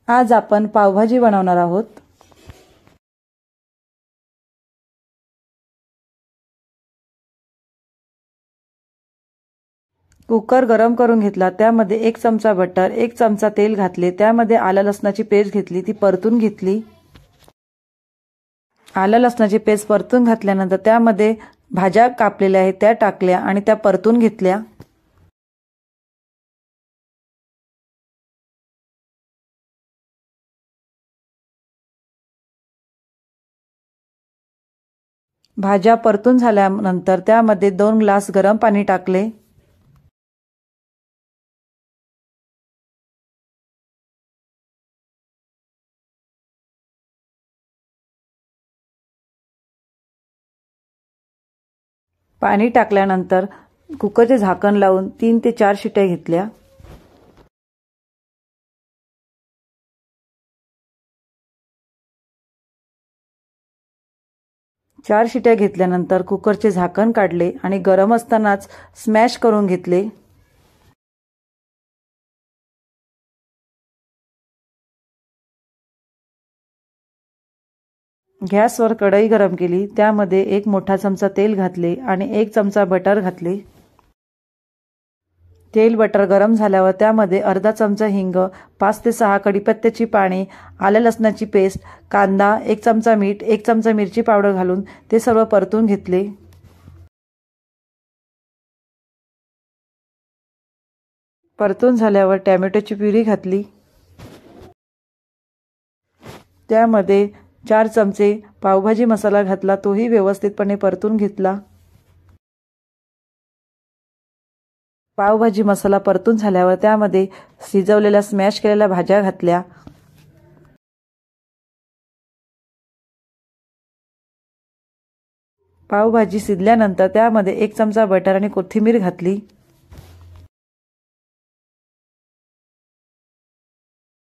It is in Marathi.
आज आपण पावभाजी बनवणार आहोत। कुकर गरम करून घेतला, त्यामध्ये 1 चमचा बटर, 1 चमचा तेल घातले, त्यामध्ये आलं लसणाची पेस्ट घेतली, ती परतून घेतली। आलं लसणाची पेस्ट परतून घातल्यानंतर त्यामध्ये भाज्या कापलेल्या आहेत त्या टाकल्या आणि त्या परतून घेतल्या। भाज्या परतून झाल्यानंतर त्यामध्ये 2 ग्लास गरम पाणी टाकले। पाणी टाकल्यानंतर कुकरचे झाकण लावून 3 ते 4 शिट्या घेतल्या। चार शिट्या घेतल्यानंतर कुकरचे झाकण काढले आणि गरम असतानाच स्मॅश करून घेतले। गॅसवर कढई गरम केली, त्यामध्ये 1 मोठा चमचा तेल घातले आणि 1 चमचा बटर घातले। तेल बटर गरम झाल्यावर त्यामध्ये अर्धा चमचा हिंग, 5 ते 6 कढीपत्त्याची पाने, आलं लसणाची पेस्ट, कांदा, 1 चमचा मीठ, 1 चमचा मिरची पावडर घालून ते सर्व परतून घेतले। परतून झाल्यावर टोमॅटोची प्युरी घातली। त्यामध्ये 4 चमचे पावभाजी मसाला घातला, तोही व्यवस्थितपणे परतून घेतला। पावभाजी मसाला परतून झाल्यावर त्यामध्ये शिजवलेल्या स्मॅश केलेल्या भाज्या घातल्या। पावभाजी शिजल्यानंतर त्यामध्ये 1 चमचा बटर आणि कोथिंबीर घातली।